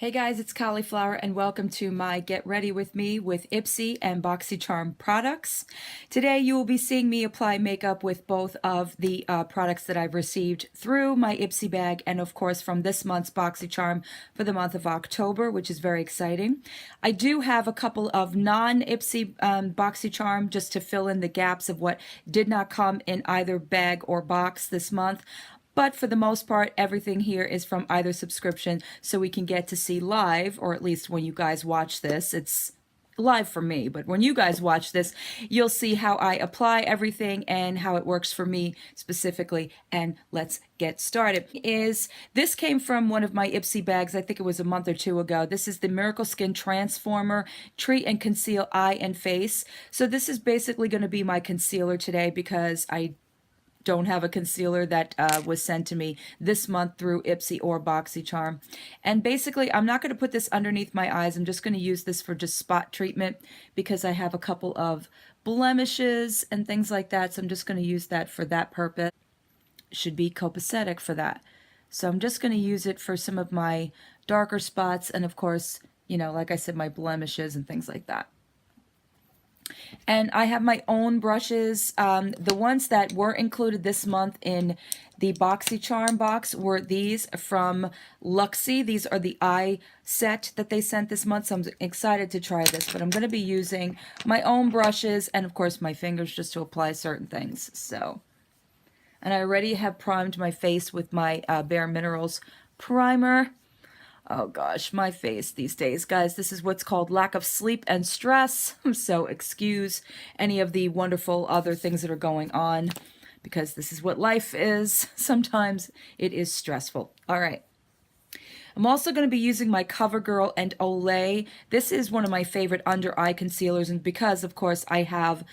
Hey guys, it's Cauliflower and welcome to my Get Ready With Me with Ipsy and Boxycharm products. Today you will be seeing me apply makeup with both of the products that I've received through my Ipsy bag and of course from this month's Boxycharm for the month of October, which is very exciting. I do have a couple of non-Ipsy Boxycharm just to fill in the gaps of what did not come in either bag or box this month. But for the most part, everything here is from either subscription, so we can get to see live, or at least when you guys watch this, it's live for me, but when you guys watch this, you'll see how I apply everything and how it works for me specifically. And let's get started. This came from one of my Ipsy bags, I think it was a month or two ago. This is the Miracle Skin Transformer Treat and Conceal Eye and Face. So this is basically going to be my concealer today because I don't have a concealer that was sent to me this month through Ipsy or Boxycharm. And basically, I'm not going to put this underneath my eyes. I'm just going to use this for just spot treatment because I have a couple of blemishes and things like that. So I'm just going to use that for that purpose. Should be copacetic for that. So I'm just going to use it for some of my darker spots and of course, you know, like I said, my blemishes and things like that. And I have my own brushes. The ones that were included this month in the Boxycharm box were these from Luxie. These are the eye set that they sent this month, so I'm excited to try this. But I'm going to be using my own brushes and, of course, my fingers just to apply certain things. So, and I already have primed my face with my Bare Minerals primer. Oh gosh, my face these days, guys. This is what's called lack of sleep and stress. So excuse any of the wonderful other things that are going on because this is what life is. Sometimes it is stressful. All right. I'm also going to be using my CoverGirl and Olay. This is one of my favorite under eye concealers, and because, of course, I have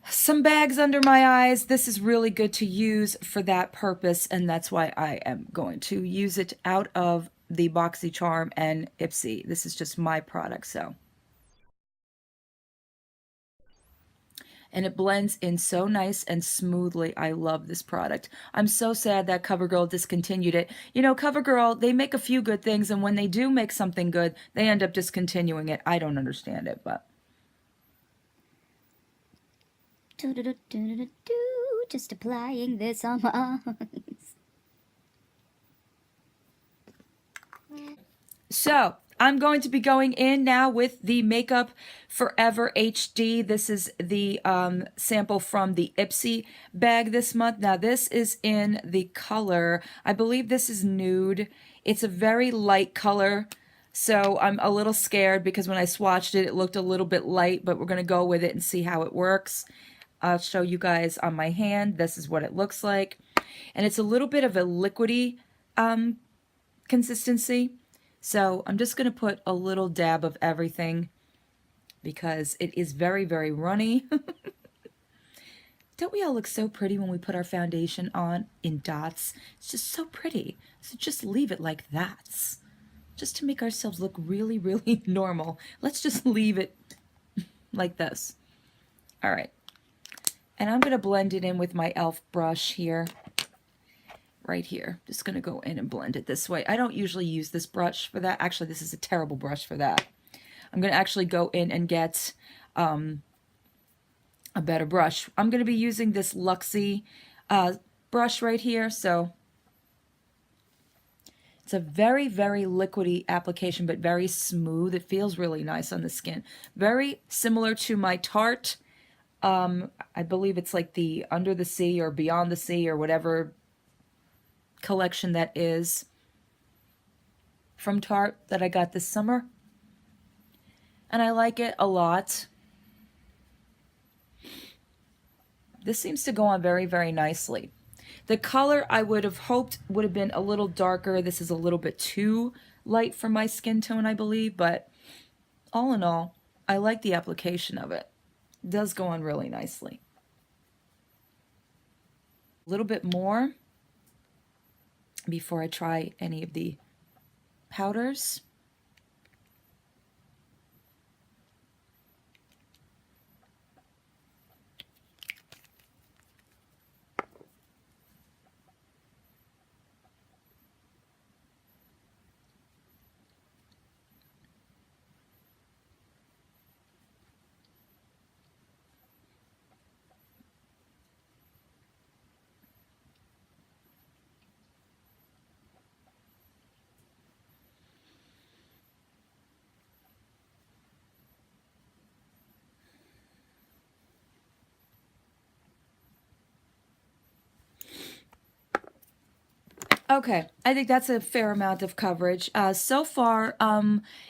some bags under my eyes, this is really good to use for that purpose, and that's why I am going to use it out of the Boxycharm and Ipsy. This is just my product, so. And it blends in so nice and smoothly. I love this product. I'm so sad that CoverGirl discontinued it. You know, CoverGirl, they make a few good things, and when they do make something good, they end up discontinuing it. I don't understand it, but. Just applying this on my eyes. So, I'm going to be going in now with the Makeup Forever HD. This is the sample from the Ipsy bag this month. Now, this is in the color, I believe this is nude. It's a very light color, so I'm a little scared because when I swatched it, it looked a little bit light, but we're going to go with it and see how it works. I'll show you guys on my hand. This is what it looks like. And it's a little bit of a liquidy consistency. So I'm just going to put a little dab of everything because it is very, very runny. Don't we all look so pretty when we put our foundation on in dots? It's just so pretty. So just leave it like that. Just to make ourselves look really, really normal. Let's just leave it like this. All right. And I'm going to blend it in with my e.l.f. brush here. Right here. Just going to go in and blend it this way. I don't usually use this brush for that. Actually, this is a terrible brush for that. I'm going to actually go in and get a better brush. I'm going to be using this Luxie brush right here. So it's a very, very liquidy application, but very smooth. It feels really nice on the skin. Very similar to my Tarte. I believe it's like the Under the Sea or Beyond the Sea or whatever collection that is from Tarte that I got this summer. And I like it a lot. This seems to go on very, very nicely. The color I would have hoped would have been a little darker. This is a little bit too light for my skin tone, I believe, but all in all, I like the application of it. It does go on really nicely. A little bit more before I try any of the powders. Okay, I think that's a fair amount of coverage. So far,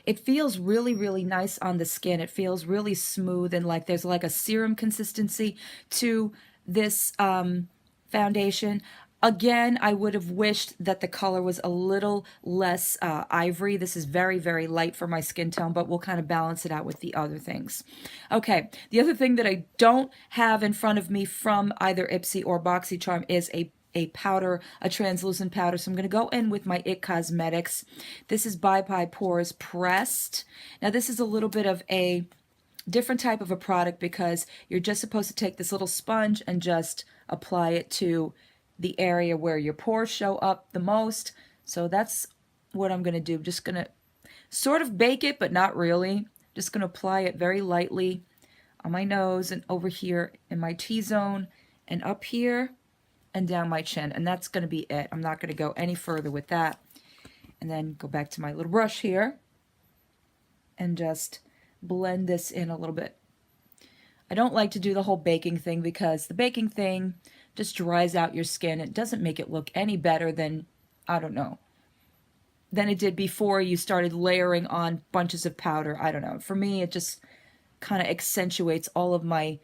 it feels really, really nice on the skin. It feels really smooth and like there's like a serum consistency to this foundation. Again, I would have wished that the color was a little less ivory. This is very, very light for my skin tone, but we'll kind of balance it out with the other things. Okay, the other thing that I don't have in front of me from either Ipsy or Boxycharm is a powder, a translucent powder. So I'm going to go in with my IT Cosmetics. This is Bye Bye Pores Pressed. Now this is a little bit of a different type of a product because you're just supposed to take this little sponge and just apply it to the area where your pores show up the most. So that's what I'm going to do. Just going to sort of bake it, but not really. Just going to apply it very lightly on my nose and over here in my T-zone and up here and down my chin, and that's going to be it. I'm not going to go any further with that. And then go back to my little brush here and just blend this in a little bit. I don't like to do the whole baking thing because the baking thing just dries out your skin. It doesn't make it look any better than, I don't know, than it did before you started layering on bunches of powder. I don't know. For me, it just kind of accentuates all of my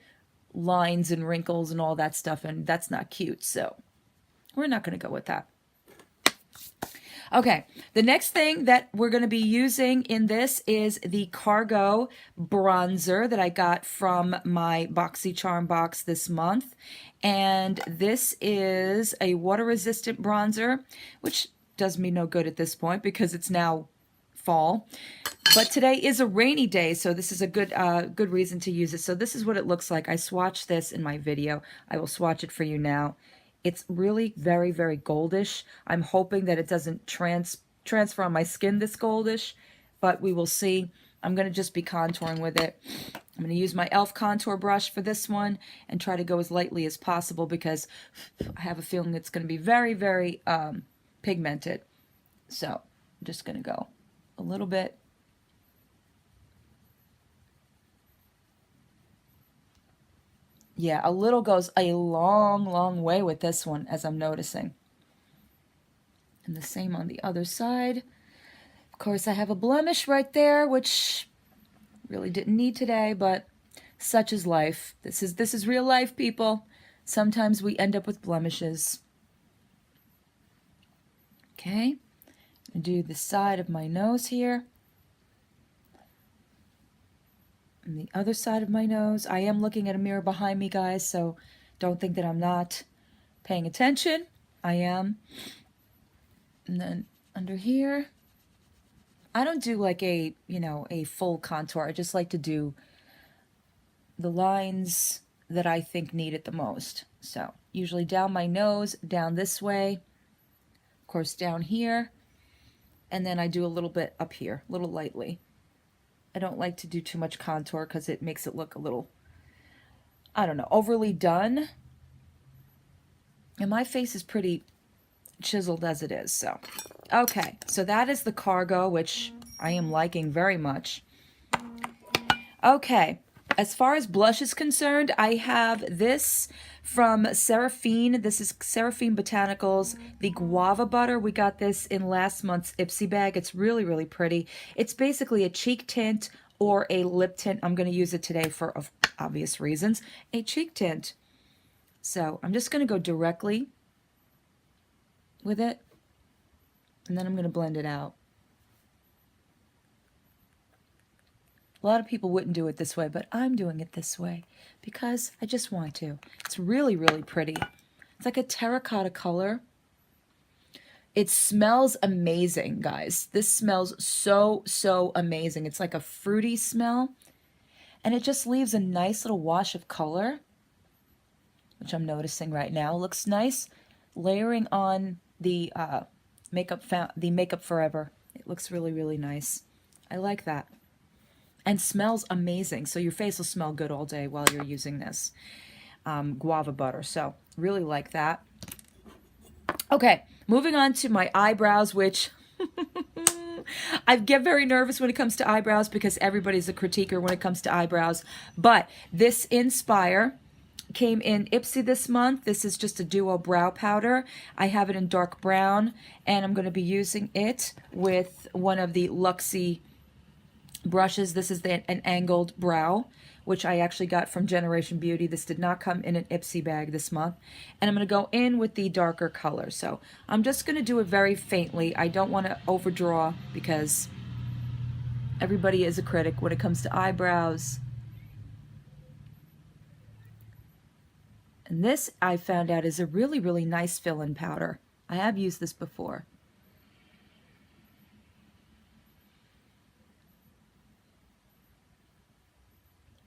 lines and wrinkles and all that stuff, and that's not cute, so we're not going to go with that. Okay, the next thing that we're going to be using in this is the Cargo bronzer that I got from my Boxycharm box this month, and this is a water-resistant bronzer, which does me no good at this point because it's now fall. But today is a rainy day, so this is a good reason to use it. So this is what it looks like. I swatched this in my video. I will swatch it for you now. It's really very, very goldish. I'm hoping that it doesn't transfer on my skin this goldish, but we will see. I'm going to just be contouring with it. I'm going to use my e.l.f. contour brush for this one and try to go as lightly as possible because I have a feeling it's going to be very, very pigmented. So I'm just going to go a little bit. Yeah, a little goes a long, long way with this one, as I'm noticing. And the same on the other side. Of course, I have a blemish right there, which really didn't need today, but such is life. This is real life, people. Sometimes we end up with blemishes. Okay, I'm going to do the side of my nose here. And the other side of my nose. I am looking at a mirror behind me, guys, so don't think that I'm not paying attention. I am. And then under here, I don't do like a, a full contour. I just like to do the lines that I think need it the most. So usually down my nose, down this way, of course down here, and then I do a little bit up here, a little lightly. I don't like to do too much contour because it makes it look a little, I don't know, overly done. And my face is pretty chiseled as it is, so. Okay, so that is the Cargo, which I am liking very much. Okay, as far as blush is concerned, I have this from Seraphine. This is Seraphine Botanicals, the Guava Butter. We got this in last month's Ipsy bag. It's really, really pretty. It's basically a cheek tint or a lip tint. I'm going to use it today for obvious reasons. A cheek tint. So I'm just going to go directly with it, and then I'm going to blend it out. A lot of people wouldn't do it this way, but I'm doing it this way because I just want to. It's really, really pretty. It's like a terracotta color. It smells amazing, guys. This smells so, so amazing. It's like a fruity smell, and it just leaves a nice little wash of color, which I'm noticing right now. Looks nice. Layering on the Makeup Forever. It looks really, really nice. I like that. And smells amazing. So your face will smell good all day while you're using this guava butter. So really like that. Okay, moving on to my eyebrows, which I get very nervous when it comes to eyebrows because everybody's a critiquer when it comes to eyebrows. But this Inspire came in Ipsy this month. This is just a duo brow powder. I have it in dark brown, and I'm going to be using it with one of the Luxie brushes. This is an angled brow, which I actually got from Generation Beauty. This did not come in an Ipsy bag this month. And I'm going to go in with the darker color. So I'm just going to do it very faintly. I don't want to overdraw because everybody is a critic when it comes to eyebrows. And this, I found out, is a really, really nice fill-in powder. I have used this before.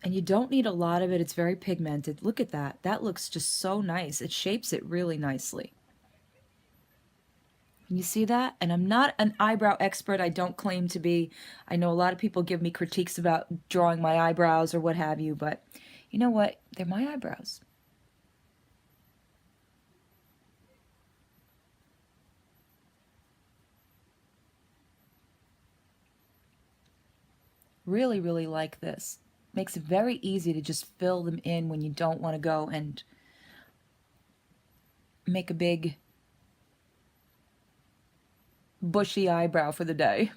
And you don't need a lot of it. It's very pigmented. Look at that. That looks just so nice. It shapes it really nicely. Can you see that? And I'm not an eyebrow expert. I don't claim to be. I know a lot of people give me critiques about drawing my eyebrows or what have you, but you know what? They're my eyebrows. Really, really like this. Makes it very easy to just fill them in when you don't want to go and make a big bushy eyebrow for the day.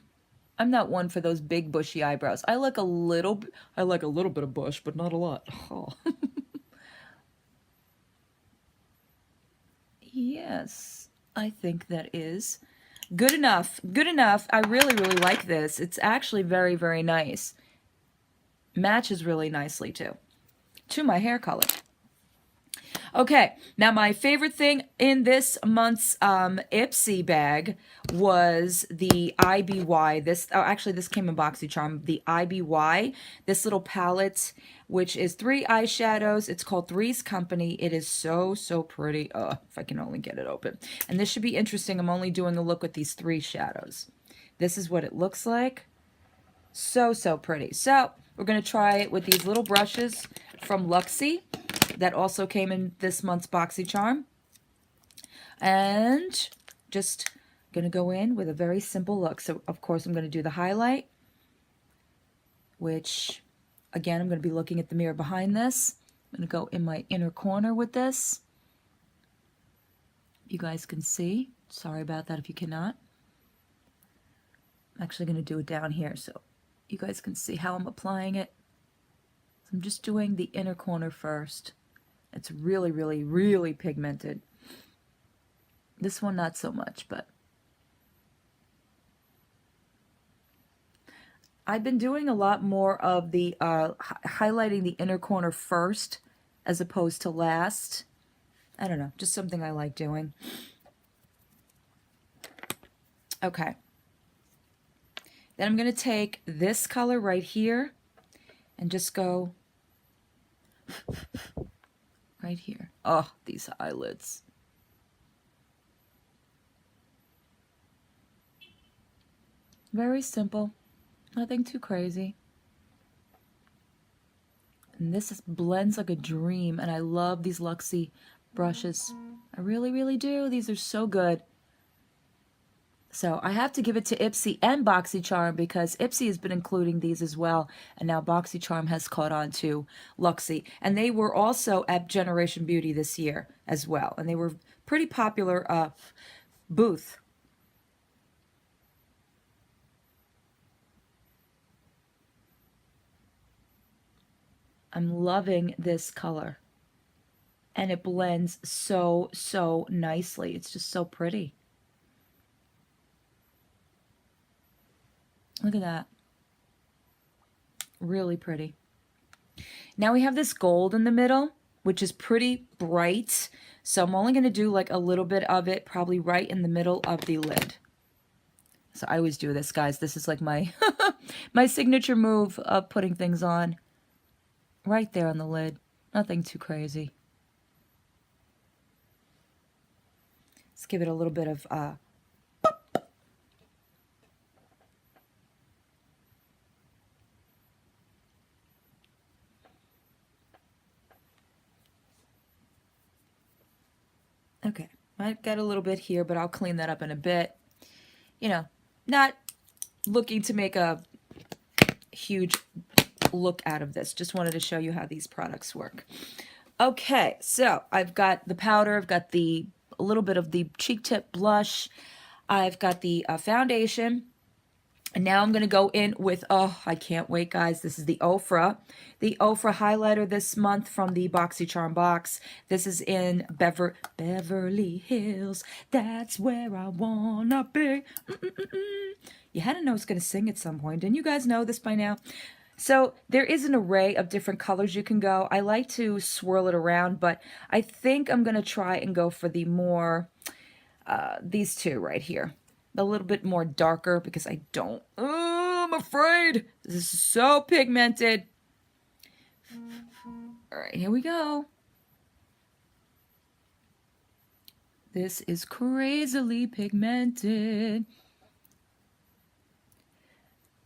I'm not one for those big bushy eyebrows. I like a little bit of bush, but not a lot. Oh. Yes, I think that is good enough. Good enough. I really, really like this. It's actually very, very nice. Matches really nicely too to my hair color. Okay, now my favorite thing in this month's Ipsy bag was the IBY. Actually, this came in Boxycharm. The IBY, this little palette, which is 3 eyeshadows. It's called Three's Company. It is so, so pretty. If I can only get it open. And this should be interesting. I'm only doing a look with these 3 shadows. This is what it looks like. So, so pretty. So, we're going to try it with these little brushes from Luxie that also came in this month's Boxycharm. And just going to go in with a very simple look. So, of course, I'm going to do the highlight, which, again, I'm going to be looking at the mirror behind this. I'm going to go in my inner corner with this. You guys can see. Sorry about that if you cannot. I'm actually going to do it down here so you guys can see how I'm applying it. So I'm just doing the inner corner first. It's really, really, really pigmented. This one, not so much, but I've been doing a lot more of the highlighting the inner corner first as opposed to last. I don't know, just something I like doing. Okay. Then I'm going to take this color right here and just go right here. Oh, these eyelids. Very simple. Nothing too crazy. And this blends like a dream, and I love these Luxie brushes. I really, really do. These are so good. So I have to give it to Ipsy and Boxycharm because Ipsy has been including these as well, and now Boxycharm has caught on to Luxie. And they were also at Generation Beauty this year as well, and they were pretty popular booth. I'm loving this color, and it blends so, so nicely. It's just so pretty. Look at that. Really pretty. Now we have this gold in the middle, which is pretty bright. So I'm only going to do like a little bit of it, probably right in the middle of the lid. So I always do this, guys. This is like my my signature move of putting things on. Right there on the lid. Nothing too crazy. Let's give it a little bit of okay, I've got a little bit here, but I'll clean that up in a bit. You know, not looking to make a huge look out of this. Just wanted to show you how these products work. Okay, so I've got the powder, I've got a little bit of the cheek tip blush, I've got the foundation, and now I'm going to go in with, oh, I can't wait, guys. This is the Ofra highlighter this month from the Boxycharm box. This is in Beverly Hills. That's where I wanna be. You had to know I was going to sing at some point. Didn't you guys know this by now? So there is an array of different colors you can go. I like to swirl it around, but I think I'm going to try and go for the more, these two right here. A little bit more darker because I don't, oh, I'm afraid. This is so pigmented. All right, here we go. This is crazily pigmented.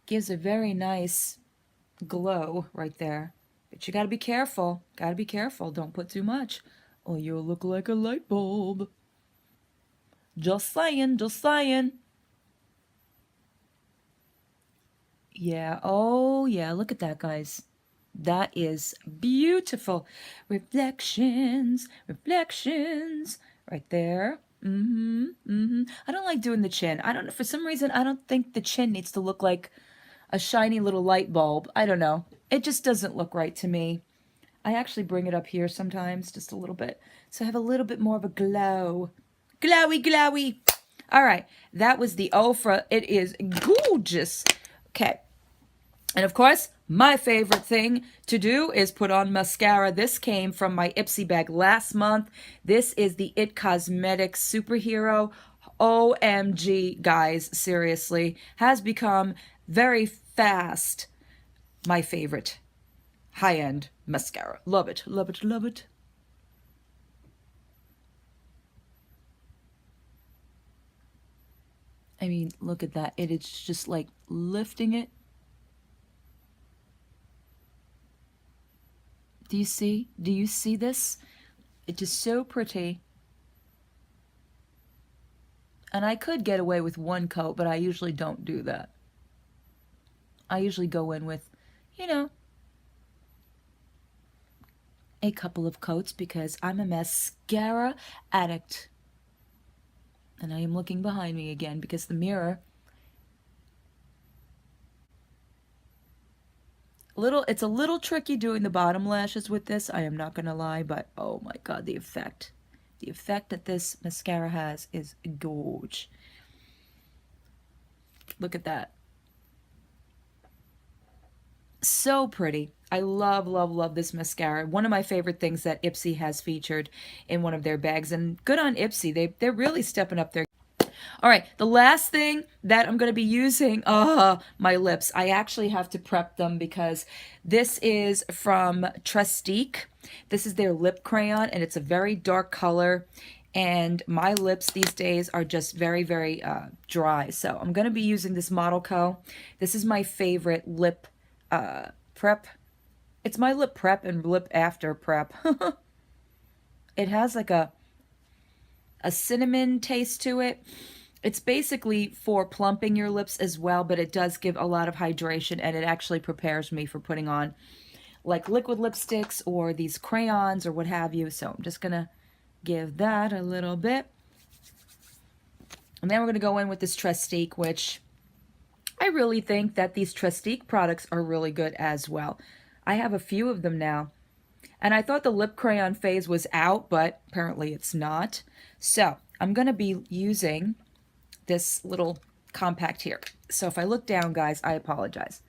Gives a very nice glow right there. But you gotta be careful. Gotta be careful. Don't put too much, or you'll look like a light bulb. Just saying, just saying. Yeah, oh yeah, look at that, guys. That is beautiful. Reflections, reflections. Right there. I don't like doing the chin. I don't, for some reason, I don't think the chin needs to look like a shiny little light bulb. I don't know. It just doesn't look right to me. I actually bring it up here sometimes, just a little bit. So I have a little bit more of a glow. Glowy, glowy. All right, that was the Ofra. It is gorgeous. Okay. And of course, my favorite thing to do is put on mascara. This came from my Ipsy bag last month. This is the It Cosmetics Superhero. OMG, guys, seriously. Has become very fast my favorite high-end mascara. Love it, love it, love it. I mean, look at that. It is just like lifting it. Do you see? Do you see this? It is so pretty. And I could get away with one coat, but I usually don't do that. I usually go in with, you know, a couple of coats because I'm a mascara addict. And I am looking behind me again because the mirror, it's a little tricky doing the bottom lashes with this, I am not gonna lie, but oh my god, the effect that this mascara has is gorge. Look at that. So pretty. I love, love, love this mascara. One of my favorite things that Ipsy has featured in one of their bags, and good on Ipsy. They're really stepping up their. All right, the last thing that I'm going to be using, my lips. I actually have to prep them because this is from Trestique. This is their lip crayon, and it's a very dark color. And my lips these days are just very, very dry. So I'm going to be using this Model Co. This is my favorite lip prep. It's my lip prep and lip after prep. It has like a cinnamon taste to it. It's basically for plumping your lips as well, but it does give a lot of hydration, and it actually prepares me for putting on like liquid lipsticks or these crayons or what have you. So I'm just gonna give that a little bit. And then we're gonna go in with this Trestique, which I really think that these Trestique products are really good as well. I have a few of them now. And I thought the lip crayon phase was out, but apparently it's not. So I'm going to be using this little compact here. So if I look down, guys, I apologize.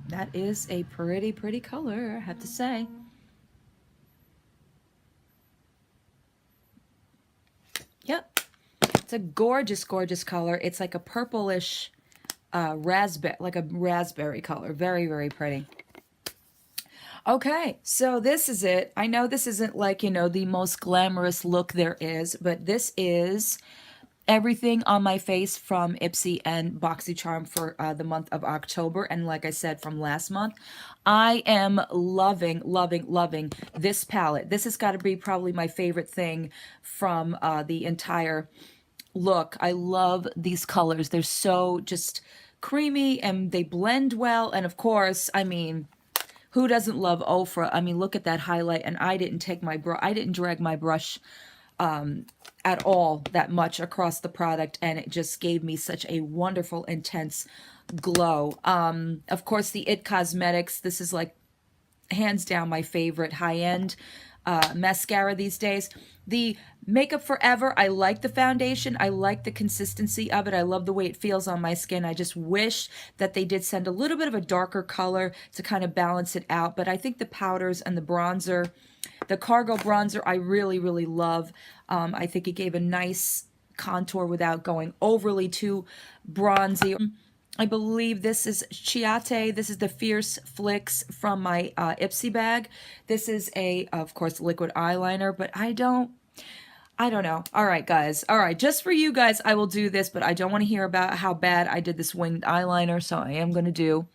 That is a pretty, pretty color, I have to say. Yep. It's a gorgeous, gorgeous color. It's like a purplish raspberry, like a raspberry color. Very, very pretty. Okay, so this is it. I know this isn't like, you know, the most glamorous look there is, but this is everything on my face from Ipsy and Boxycharm for the month of October. And like I said, from last month, I am loving, loving, loving this palette. This has got to be probably my favorite thing from the entire look. I love these colors. They're so just creamy and they blend well. And of course, I mean, who doesn't love Ofra? I mean, look at that highlight. And I didn't take my brush, I didn't drag my brush at all that much across the product, and it just gave me such a wonderful, intense glow. Of course, the It Cosmetics, this is like hands down my favorite high-end mascara these days. The Makeup Forever, I like the foundation. I like the consistency of it. I love the way it feels on my skin. I just wish that they did send a little bit of a darker color to kind of balance it out. But I think the powders and the bronzer, the Cargo bronzer, I really, really love. I think it gave a nice contour without going overly too bronzy. I believe this is Chiate. This is the Fierce Flicks from my Ipsy bag. This is a, of course, liquid eyeliner, but I don't know. All right, guys. All right, just for you guys, I will do this, but I don't want to hear about how bad I did this winged eyeliner, so I am going to do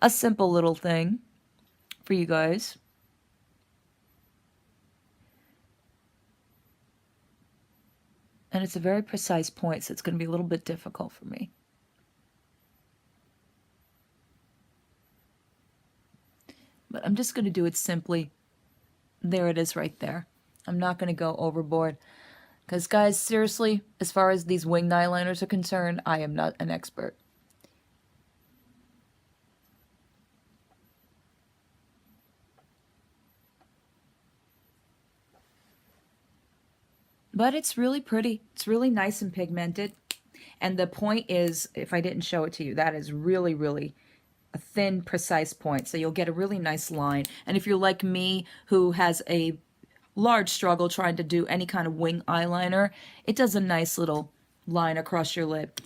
a simple little thing for you guys. And it's a very precise point, so it's going to be a little bit difficult for me. But I'm just going to do it simply. There it is right there. I'm not going to go overboard. Because, guys, seriously, as far as these winged eyeliners are concerned, I am not an expert. But it's really pretty. It's really nice and pigmented. And the point is, if I didn't show it to you, that is really, really a thin, precise point. So you'll get a really nice line. And if you're like me, who has a large struggle trying to do any kind of wing eyeliner, it does a nice little line across your lip.